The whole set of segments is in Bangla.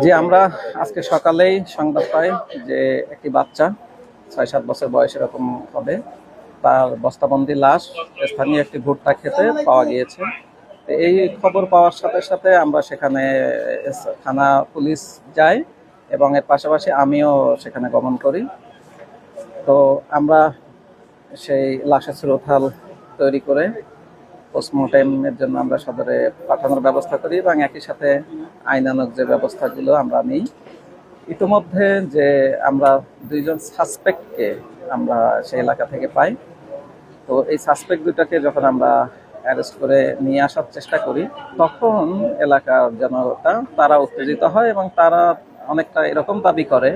যে আমরা আজকে সকালেই সংবাদ পাই যে একটি বাচ্চা ৬-৭ বছর বয়স এরকম হবে, তার বস্তাবন্দি লাশ স্থানীয় একটি ভুট্টা খেতে পাওয়া গিয়েছে। তো এই খবর পাওয়ার সাথে সাথে আমরা সেখানে থানা পুলিশ যাই এবং এর পাশাপাশি আমিও সেখানে গমন করি। তো আমরা সেই লাশের সুরতহাল তৈরি করে পোস্টমর্টেমের জন্য আমরা সদরে পাঠানোর ব্যবস্থা করি এবং একই সাথে আইনানুগ যে ব্যবস্থাগুলো আমরা নিই। ইতিমধ্যে যে আমরা ২ জন সাসপেক্টকে আমরা সেই এলাকা থেকে পাই। তো এই সাসপেক্ট দুটাকে যখন আমরা অ্যারেস্ট করে নিয়ে আসার চেষ্টা করি, তখন এলাকার জনতা তারা উত্তেজিত হয় এবং তারা অনেকটা এরকম দাবি করে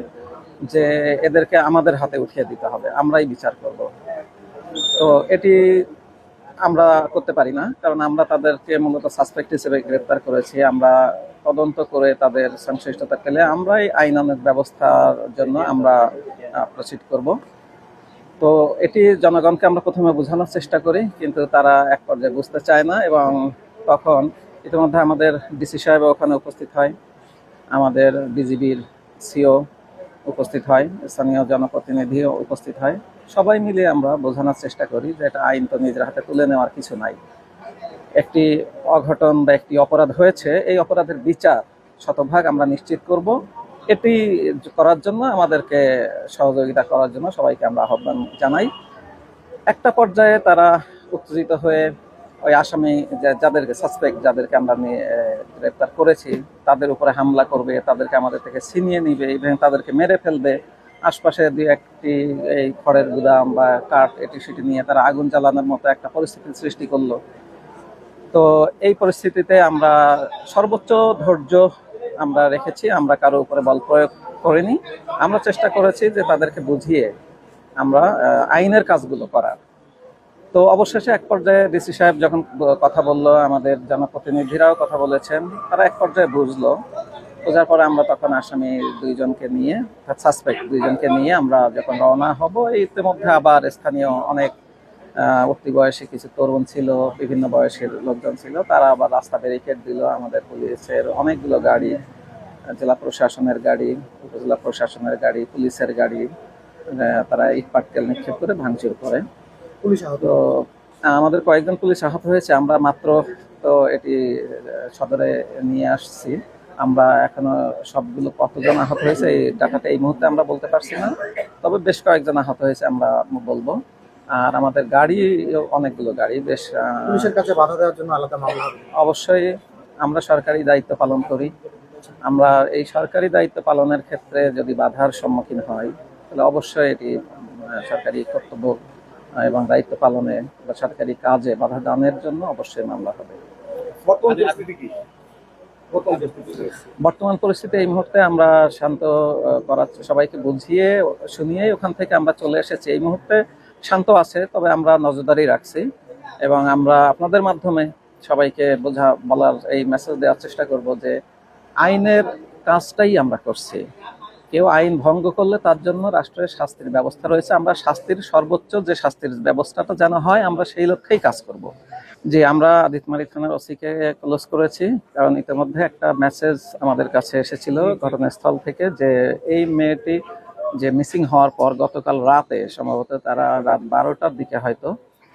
যে এদেরকে আমাদের হাতে উঠিয়ে দিতে হবে, আমরাই বিচার করব। তো এটি আমরা করতে পারি না, কারণ আমরা তাদেরকে মূলত সাসপেক্ট হিসেবে গ্রেপ্তার করেছি। আমরা তদন্ত করে তাদের সংশ্লিষ্টতা পেলে আমরাই আইনানুগ ব্যবস্থার জন্য আমরা প্রসিড করব। তো এটি জনগণকে আমরা প্রথমে বোঝানোর চেষ্টা করি, কিন্তু তারা এক পর্যায়ে বুঝতে চায় না এবং তখন ইতিমধ্যে আমাদের ডিসি সাহেব ওখানে উপস্থিত হয়, আমাদের বিজিবির সিও উপস্থিত হয়, স্থানীয় জনপ্রতিনিধিও উপস্থিত হয়। সবাই মিলে আমরা বোঝানোর চেষ্টা করি যে এটা আইন তো নিজের হাতে তুলে নেওয়ার কিছু নাই। একটি অঘটন বা একটি অপরাধ হয়েছে, এই অপরাধের বিচার শতভাগ আমরা নিশ্চিত করব। এটি করার জন্য আমাদেরকে সহযোগিতা করার জন্য সবাইকে আমরা আহ্বান জানাই। একটা পর্যায়ে তারা উত্তেজিত হয়ে ওই আসামি যাদেরকে সাসপেক্ট যাদেরকে আমরা গ্রেপ্তার করেছি তাদের উপরে হামলা করবে, তাদেরকে আমাদের থেকে ছিনিয়ে নিবে এবং তাদেরকে মেরে ফেলবে। আশপাশে দুই একটি এই খড়ের গুদাম বা কাঠ এটি সেটি নিয়ে তারা আগুন জ্বালানোর মতো একটা পরিস্থিতির সৃষ্টি করলো। তো এই পরিস্থিতিতে আমরা সর্বোচ্চ ধৈর্য আমরা রেখেছি, আমরা কারো উপরে বল প্রয়োগ করিনি। আমরা চেষ্টা করেছি যে তাদেরকে বুঝিয়ে আমরা আইনের কাজগুলো করার। তো অবশেষে এক পর্যায়ে ডিসি সাহেব যখন কথা বললো, আমাদের জনপ্রতিনিধিরাও কথা বলেছেন, তারা এক পর্যায়ে বুঝলো। বোঝার পরে আমরা তখন আসামি ২ জনকে নিয়ে, সাসপেক্ট ২ জনকে নিয়ে আমরা যখন রওনা হব, ইতিমধ্যে আবার স্থানীয় অনেক উঠতি বয়সী কিছু তরুণ ছিল, বিভিন্ন বয়সের লোকজন ছিল, তারা আবার রাস্তা ব্যারিকেড দিল। আমাদের পুলিশের অনেকগুলো গাড়ি, জেলা প্রশাসনের গাড়ি, উপজেলা প্রশাসনের গাড়ি, পুলিশের গাড়ি, তারা ইট পাটকেল নিক্ষেপ করে ভাঙচুর করে। পুলিশ আহত, আমাদের কয়েকজন পুলিশ আহত হয়েছে। আমরা মাত্র তো এটি সদরে নিয়ে আসছি, আমরা এখনো সবগুলো কতজন আহত হয়েছে এই ডাটাটা এই মুহূর্তে আমরা বলতে পারছি না, তবে বেশ কয়েকজন আহত হয়েছে আমরা বলবো। আর আমাদের গাড়ি, অনেকগুলো গাড়ি, বেশ পুলিশের কাছে বাধা দেওয়ার জন্য আলাদা মামলা হবে? অবশ্যই আমরা সরকারি দায়িত্ব পালন করি। আমরা এই সরকারি দায়িত্ব পালনের ক্ষেত্রে যদি বাধার সম্মুখীন হয় তাহলে অবশ্যই এটি সরকারি কর্তব্য এবং দায়িত্ব পালনে বা সরকারি কাজে বাধা দানের জন্য অবশ্যই মামলা হবে। বর্তমান পরিস্থিতি এই মুহূর্তে আমরা শান্ত করার, সবাইকে বুঝিয়ে শুনিয়ে ওখান থেকে আমরা চলে এসেছি। এই মুহূর্তে শান্ত আছে, তবে আমরা নজরদারি রাখছি এবং আমরা আপনাদের মাধ্যমে সবাইকে বলার এই মেসেজ দেওয়ার চেষ্টা করব যে আইনের কাজটাই আমরা করছি। কেউ আইন ভঙ্গ করলে তার জন্য রাষ্ট্রের শাস্তির ব্যবস্থা রয়েছে। আমরা শাস্তির সর্বোচ্চ যে শাস্তির ব্যবস্থাটা যেন হয়, আমরা সেই লক্ষ্যেই কাজ করব। যে আমরা আদিতমারি থানার ওসিকে ক্লোজ করেছি, কারণ ইতিমধ্যে একটা মেসেজ আমাদের কাছে এসেছিল ঘটনাস্থল থেকে যে এই মেয়েটি যে মিসিং হওয়ার পর গতকাল রাতে সম্ভবত তারা রাত ১২টার দিকে হয়তো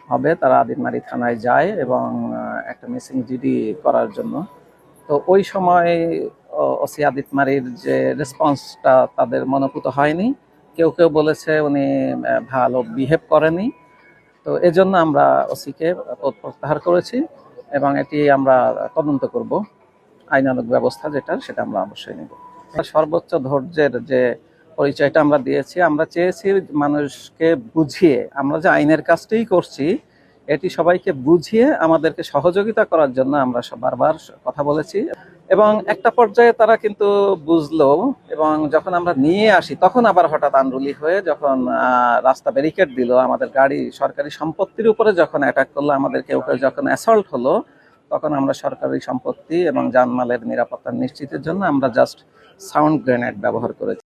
হবে, তারা আদিতমারি থানায় যায় এবং একটা মিসিং জিডি করার জন্য। তো ওই সময় ওসি আদিতমারির যে রেসপন্সটা তাদের মনোভূত হয়নি। কেউ কেউ বলেছে উনি ভালো বিহেভ করেনি। তো এজন্য আমরা ওসিকে প্রত্যাহার করেছি এবং এটি আমরা তদন্ত করব। আইনানুগ ব্যবস্থা যেটা, সেটা আমরা অবশ্যই নেব। সর্বোচ্চ ধৈর্যের যে পরিচয়টা আমরা দিয়েছি, আমরা চেয়েছি মানুষকে বুঝিয়ে, আমরা যে আইনের কাজটাই করছি এটি সবাইকে বুঝিয়ে আমাদেরকে সহযোগিতা করার জন্য আমরা বারবার কথা বলেছি এবং একটা পর্যায়ে তারা কিন্তু বুঝলো এবং যখন আমরা নিয়ে আসি তখন আবার হঠাৎ আন্দোলিত হয়ে যখন রাস্তা ব্যারিকেড দিল, আমাদের গাড়ি সরকারি সম্পত্তির উপরে যখন অ্যাটাক করলো, আমাদেরকে যখন অ্যাসল্ট হলো, তখন আমরা সরকারি সম্পত্তি এবং জানমালের নিরাপত্তা নিশ্চিতের জন্য আমরা জাস্ট সাউন্ড গ্রেনেড ব্যবহার করেছি।